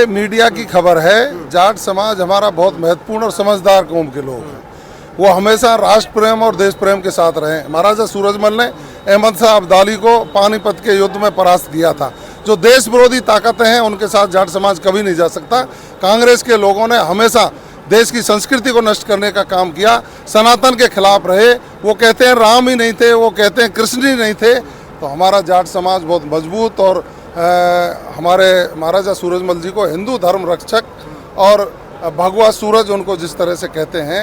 ये मीडिया की खबर है। जाट समाज हमारा बहुत महत्वपूर्ण और समझदार कौम के लोग हैं। वो हमेशा राष्ट्र प्रेम और देश प्रेम के साथ रहे। महाराजा सूरजमल ने अहमद शाह अब्दाली को पानीपत के युद्ध में परास्त किया था। जो देश विरोधी ताकतें हैं उनके साथ जाट समाज कभी नहीं जा सकता। कांग्रेस के लोगों ने हमेशा देश की संस्कृति को नष्ट करने का काम किया, सनातन के खिलाफ रहे। वो कहते हैं राम ही नहीं थे, वो कहते हैं कृष्ण ही नहीं थे। तो हमारा जाट समाज बहुत मजबूत और हमारे महाराजा सूरजमल जी को हिंदू धर्म रक्षक और भगवा सूरज उनको जिस तरह से कहते हैं,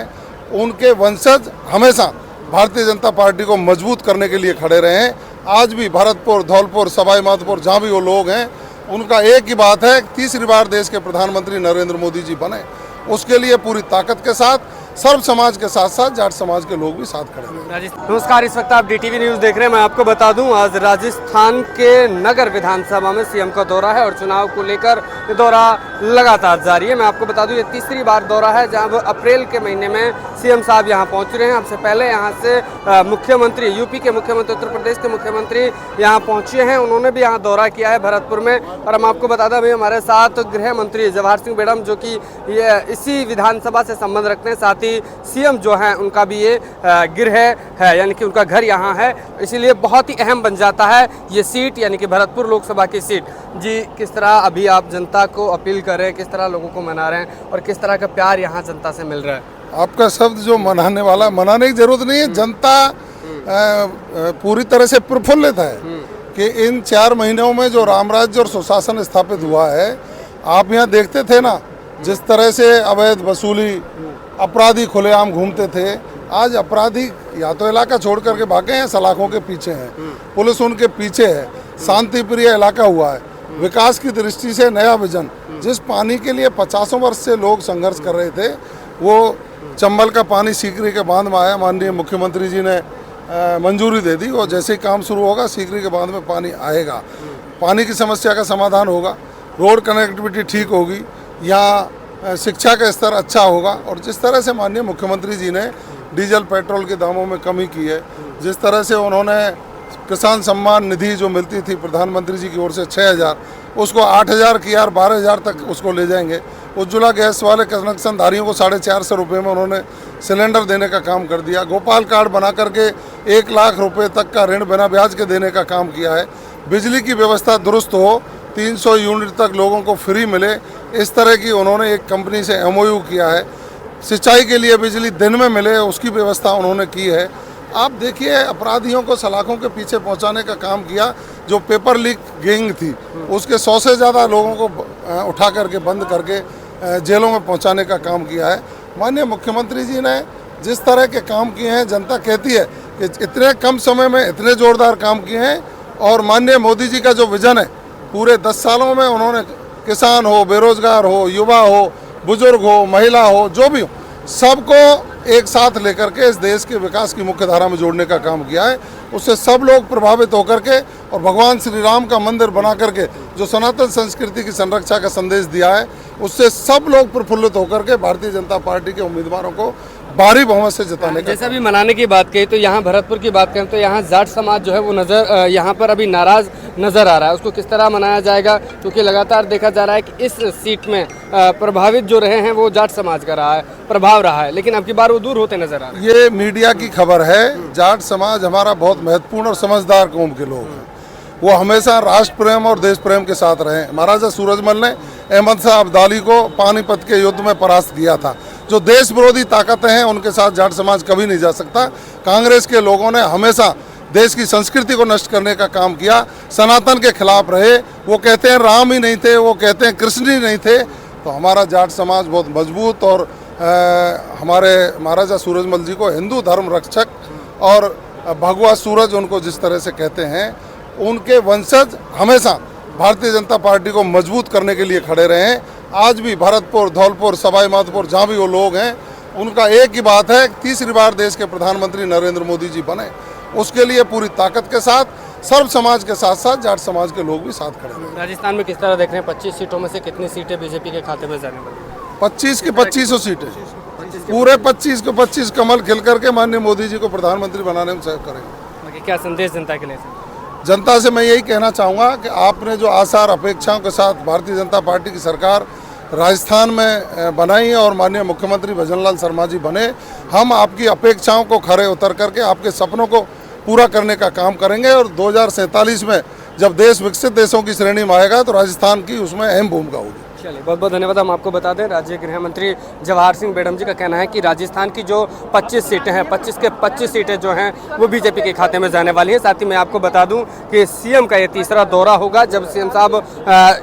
उनके वंशज हमेशा भारतीय जनता पार्टी को मजबूत करने के लिए खड़े रहे हैं। आज भी भरतपुर, धौलपुर, सवाई माधोपुर जहाँ भी वो लोग हैं, उनका एक ही बात है, तीसरी बार देश के प्रधानमंत्री नरेंद्र मोदी जी बने। उसके लिए पूरी ताकत के साथ सर्व समाज के साथ साथ जाट समाज के लोग भी साथ खड़े हैं। नमस्कार, इस वक्त आप डीटीवी न्यूज़ देख रहे हैं। मैं आपको बता दूं, आज राजस्थान के नगर विधानसभा में सीएम का दौरा है और चुनाव को लेकर ये दौरा लगातार जारी है। मैं आपको बता दूं, ये तीसरी बार दौरा है जहां अप्रैल के महीने में सीएम साहब यहां पहुंच रहे हैं। हमसे पहले यहां से मुख्यमंत्री, यूपी के मुख्यमंत्री, उत्तर प्रदेश के मुख्यमंत्री यहाँ पहुँचे हैं। उन्होंने भी यहाँ दौरा किया है भरतपुर में। और हम आपको बता दें, हमारे साथ गृह मंत्री जवाहर सिंह बेड़म, जो कि ये इसी विधानसभा से संबंध रखते हैं, साथ ही सीएम जो हैं उनका भी ये गृह है, यानी कि उनका घर यहाँ है। इसीलिए बहुत ही अहम बन जाता है ये सीट, यानी कि भरतपुर लोकसभा की सीट। जी, किस तरह अभी आप जनता को अपील कर रहे हैं, किस तरह लोगों को मना रहे हैं और किस तरह का प्यार यहाँ जनता से मिल रहा है? आपका शब्द जो मनाने वाला, मनाने की जरूरत नहीं है। जनता पूरी तरह से प्रफुल्लित है कि इन 4 महीनों में जो राम राज्य और सुशासन स्थापित हुआ है। आप यहाँ देखते थे ना, जिस तरह से अवैध वसूली, अपराधी खुलेआम घूमते थे। आज अपराधी या तो इलाका छोड़ करके भागे हैं, सलाखों के पीछे हैं, पुलिस उनके पीछे है। शांति प्रिय इलाका हुआ है। विकास की दृष्टि से नया विजन, जिस पानी के लिए 50 वर्ष से लोग संघर्ष कर रहे थे, वो चंबल का पानी सीकरी के बांध में आया। माननीय मुख्यमंत्री जी ने मंजूरी दे दी और जैसे ही काम शुरू होगा सीकरी के बांध में पानी आएगा। पानी की समस्या का समाधान होगा, रोड कनेक्टिविटी ठीक होगी, यहाँ शिक्षा का स्तर अच्छा होगा। और जिस तरह से माननीय मुख्यमंत्री जी ने डीजल पेट्रोल के दामों में कमी की है, जिस तरह से उन्होंने किसान सम्मान निधि जो मिलती थी प्रधानमंत्री जी की ओर से 6,000, उसको 8,000 किया और 12,000 तक उसको ले जाएंगे। उज्ज्वला गैस वाले कनेक्शनधारियों को 450 रुपये में उन्होंने सिलेंडर देने का काम कर दिया। गोपाल कार्ड बना करके 1 लाख रुपये तक का ऋण बिना ब्याज के देने का काम किया है। बिजली की व्यवस्था दुरुस्त हो, 300 यूनिट तक लोगों को फ्री मिले, इस तरह की उन्होंने एक कंपनी से MOU किया है। सिंचाई के लिए बिजली दिन में मिले, उसकी व्यवस्था उन्होंने की है। आप देखिए, अपराधियों को सलाखों के पीछे पहुंचाने का काम किया। जो पेपर लीक गैंग थी, उसके 100 से ज़्यादा लोगों को उठा करके बंद करके जेलों में पहुंचाने का काम किया है। माननीय मुख्यमंत्री जी ने जिस तरह के काम किए हैं, जनता कहती है कि इतने कम समय में इतने ज़ोरदार काम किए हैं। और माननीय मोदी जी का जो विज़न है, पूरे 10 सालों में उन्होंने किसान हो, बेरोजगार हो, युवा हो, बुजुर्ग हो, महिला हो, जो भी हो, सबको एक साथ लेकर के इस देश के विकास की मुख्य धारा में जोड़ने का काम किया है। उससे सब लोग प्रभावित होकर के और भगवान श्री राम का मंदिर बना करके जो सनातन संस्कृति की संरक्षा का संदेश दिया है, उससे सब लोग प्रफुल्लित होकर के भारतीय जनता पार्टी के उम्मीदवारों को भारी बहुमत से जिताने का। जैसा भी मनाने की बात कही, तो यहाँ भरतपुर की बात करें तो यहाँ जाट समाज जो है वो यहाँ पर अभी नाराज नजर आ रहा है। उसको किस तरह मनाया जाएगा, क्योंकि लगातार देखा जा रहा है कि इस सीट में प्रभावित जो रहे हैं वो जाट समाज का रहा है, प्रभाव रहा है, लेकिन अब की बार वो दूर होते नजर आ रहे हैं। ये मीडिया की खबर है। जाट समाज हमारा बहुत महत्वपूर्ण और समझदार कौम के लोग हैं। वो हमेशा राष्ट्र प्रेम और देश प्रेम के साथ रहे। महाराजा सूरजमल ने अहमद शाह अब्दाली को पानीपत के युद्ध में परास्त किया था। जो देश विरोधी ताकतें हैं उनके साथ जाट समाज कभी नहीं जा सकता। कांग्रेस के लोगों ने हमेशा देश की संस्कृति को नष्ट करने का काम किया, सनातन के खिलाफ रहे। वो कहते हैं राम ही नहीं थे, वो कहते हैं कृष्ण ही नहीं थे। तो हमारा जाट समाज बहुत मजबूत और हमारे महाराजा सूरजमल जी को हिंदू धर्म रक्षक और भगवा सूरज उनको जिस तरह से कहते हैं, उनके वंशज हमेशा भारतीय जनता पार्टी को मजबूत करने के लिए खड़े रहे हैं। आज भी भरतपुर, धौलपुर, सवाई माधोपुर जहाँ भी वो लोग हैं, उनका एक ही बात है, तीसरी बार देश के प्रधानमंत्री नरेंद्र मोदी जी बने। उसके लिए पूरी ताकत के साथ सर्व समाज के साथ साथ जाट समाज के लोग भी साथ खड़े हैं। राजस्थान में किस तरह देख रहे हैं, 25 सीटों में से कितनी सीटें बीजेपी के खाते में जाने वाली? 25 की 25 सीटें, पूरे 25 को 25 कमल खिल करके माननीय मोदी जी को प्रधानमंत्री बनाने में सहयोग करेंगे। क्या संदेश जनता के लिए? जनता से मैं यही कहना चाहूँगा कि आपने जो आसार अपेक्षाओं के साथ भारतीय जनता पार्टी की सरकार राजस्थान में बनाई और माननीय मुख्यमंत्री भजनलाल शर्मा जी बने, हम आपकी अपेक्षाओं को खरे उतर करके आपके सपनों को पूरा करने का काम करेंगे और 2047 में जब देश विकसित देशों की श्रेणी में आएगा तो राजस्थान की उसमें अहम भूमिका होगी। चलिए, बहुत बहुत धन्यवाद। हम आपको बता दें, राज्य गृह मंत्री जवाहर सिंह बेडम जी का कहना है कि राजस्थान की जो 25 सीटें हैं, 25 के 25 सीटें जो हैं वो बीजेपी के खाते में जाने वाली हैं। साथ ही मैं आपको बता दूं कि सीएम का ये तीसरा दौरा होगा जब सीएम साहब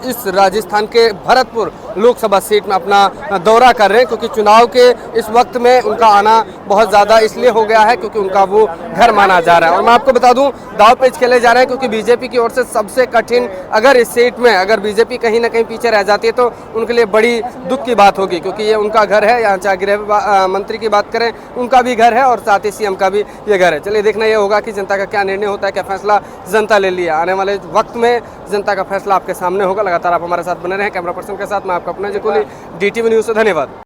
इस राजस्थान के भरतपुर लोकसभा सीट में अपना दौरा कर रहे हैं, क्योंकि चुनाव के इस वक्त में उनका आना बहुत ज़्यादा इसलिए हो गया है क्योंकि उनका वो घर माना जा रहा है। और मैं आपको बता दूँ, दाव पेच खेले जा रहे हैं क्योंकि बीजेपी की ओर से सबसे कठिन, अगर इस सीट में अगर बीजेपी कहीं ना कहीं पीछे रह जाती है तो उनके लिए बड़ी दुख की बात होगी, क्योंकि ये उनका घर है। यहाँ चाहे गृह मंत्री की बात करें, उनका भी घर है और साथ ही सीएम का भी ये घर है। चलिए, देखना ये होगा कि जनता का क्या निर्णय होता है, क्या फैसला जनता ले लिया। आने वाले वक्त में जनता का फैसला आपके सामने होगा। लगातार आप हमारे साथ बने रहें। कैमरा पर्सन के साथ मैं आपका अपना जिकुली, DTV न्यूज़ से धन्यवाद।